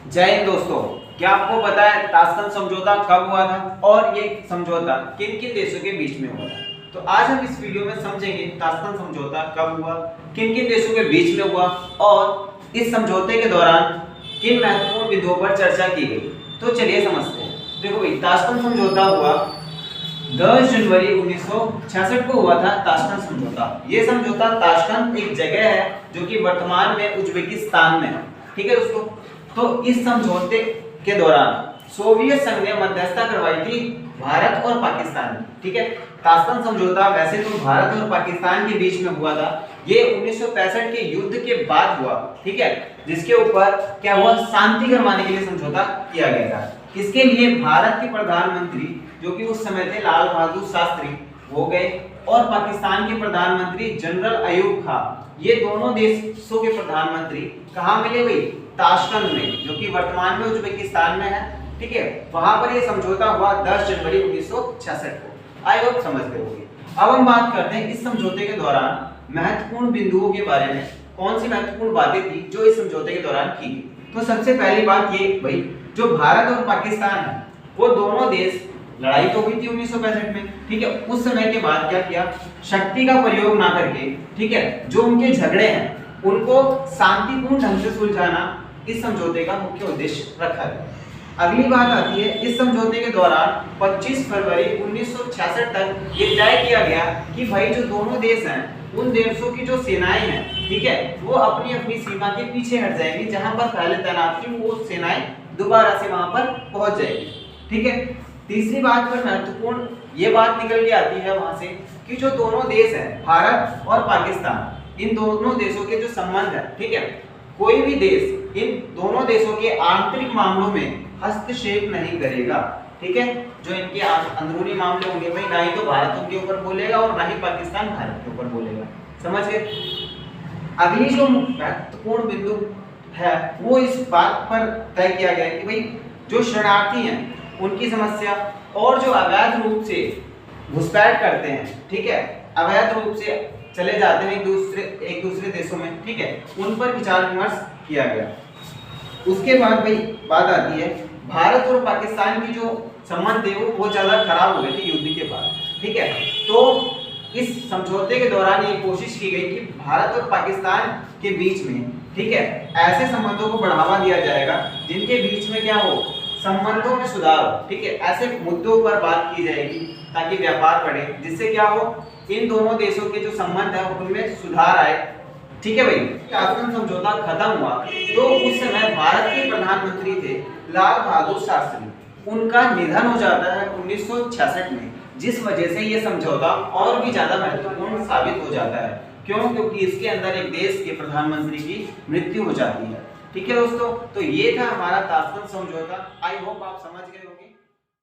जय हिंद दोस्तों। क्या आपको पता है ताशकंद समझौता कब हुआ था और ये समझौता किन किन देशों के बीच में हुआ था? तो आज हम इस वीडियो में समझेंगे ताशकंद समझौता कब हुआ, किन किन देशों के बीच में हुआ और इस समझौते के दौरान किन महत्वपूर्ण बिंदुओं पर चर्चा की गई। तो चलिए समझते हैं। देखो भाई, ताशकंद समझौता हुआ 10 जनवरी 1966 को हुआ था ताशकंद समझौता। ये समझौता ताशकंद एक जगह है जो कि वर्तमान में उज्बेकिस्तान में है। ठीक है दोस्तों। तो इस समझौते के दौरान सोवियत संघ ने मध्यस्थता करवाई थी भारत और पाकिस्तान में। ठीक है। ताशकंद समझौता वैसे तो भारत और पाकिस्तान के बीच में हुआ था। ये 1965 के युद्ध के बाद हुआ। ठीक है। जिसके ऊपर क्या हुआ, शांति करवाने के लिए समझौता किया गया था। इसके लिए भारत के प्रधानमंत्री जो कि उस समय थे लाल बहादुर शास्त्री हो गए और पाकिस्तान के प्रधानमंत्री जनरल अयूब खान, ये दोनों देशों के प्रधानमंत्री कहाँ मिले भाई, ताशकंद में, जो कि वर्तमान में उज्बेकिस्तान में है। ठीक है। वहां पर ये समझौता हुआ 10 जनवरी 1966 को। आई होप समझ गए होंगे। अब हम बात करते हैं इस समझौते के दौरान महत्वपूर्ण बिंदुओं के बारे में। कौन सी महत्वपूर्ण बातें थी जो इस समझौते के दौरान की गई। तो सबसे पहली बात ये भाई, जो भारत और पाकिस्तान है वो दोनों देश, लड़ाई तो हुई थी 1965 में। ठीक है। उस समय के बाद क्या किया, शक्ति का प्रयोग ना करके, ठीक है, जो उनके झगड़े हैं उनको शांतिपूर्ण ढंग से सुलझाना इस समझौते का मुख्य उद्देश्य रखा गया। अगली बात आती है, इस समझौते के दौरान 25 फरवरी 1966 तक ये तय किया गया कि भाई जो दोनों देश हैं उन देशों की जो सेनाएं हैं, ठीक है, वो अपनी अपनी सीमा के पीछे हट जाएंगी। जहां पर पहले तैनात थी वो सेनाएं दोबारा से वहां पर पहुंच जाएगी। ठीक है। तीसरी बात पर महत्वपूर्ण ये बात निकल के आती है वहां से कि जो दोनों देश हैं भारत और पाकिस्तान, इन दोनों देशों के जो संबंध है, ठीक है, कोई भी देश इन दोनों देशों के आंतरिक मामलों में हस्तक्षेप नहीं करेगा। ठीक है। जो इनके अंदरूनी मामले होंगे भाई, ना ही तो भारत उनके ऊपर बोलेगा और ना ही पाकिस्तान भारत के ऊपर बोलेगा। समझ गए। अगली जो महत्वपूर्ण बिंदु है वो इस बात पर तय किया गया कि भाई जो शरणार्थी हैं उनकी समस्या और जो अवैध रूप से घुसपैठ करते हैं, ठीक है, अवैध रूप से चले जाते हैं एक दूसरे देशों में, ठीक है, उन पर विचार विमर्श किया गया। उसके बाद भाई बात आती है, भारत और पाकिस्तान की जो संबंध थे वो बहुत ज्यादा खराब हो गए थे युद्ध के बाद। ठीक है। तो इस समझौते के दौरान ये कोशिश की गई कि भारत और पाकिस्तान के बीच में, ठीक है, ऐसे संबंधों को बढ़ावा दिया जाएगा जिनके बीच में क्या हो, संबंधों में सुधार हो। ठीक है। ऐसे मुद्दों पर बात की जाएगी ताकि व्यापार बढ़े, जिससे क्या हो, इन दोनों देशों के जो संबंध है उनमें सुधार आए। ठीक है भाई। ताशकंद समझौता खत्म हुआ तो उस समय भारत के प्रधानमंत्री थे लाल बहादुर शास्त्री। उनका निधन हो जाता है 1966 में, जिस वजह से ये समझौता और भी ज्यादा महत्वपूर्ण साबित हो जाता है। क्यों? क्योंकि इसके अंदर एक देश के प्रधानमंत्री की मृत्यु हो जाती है। ठीक है दोस्तों। तो ये था हमारा ताशकंद समझौता। आई होप आप समझ गए।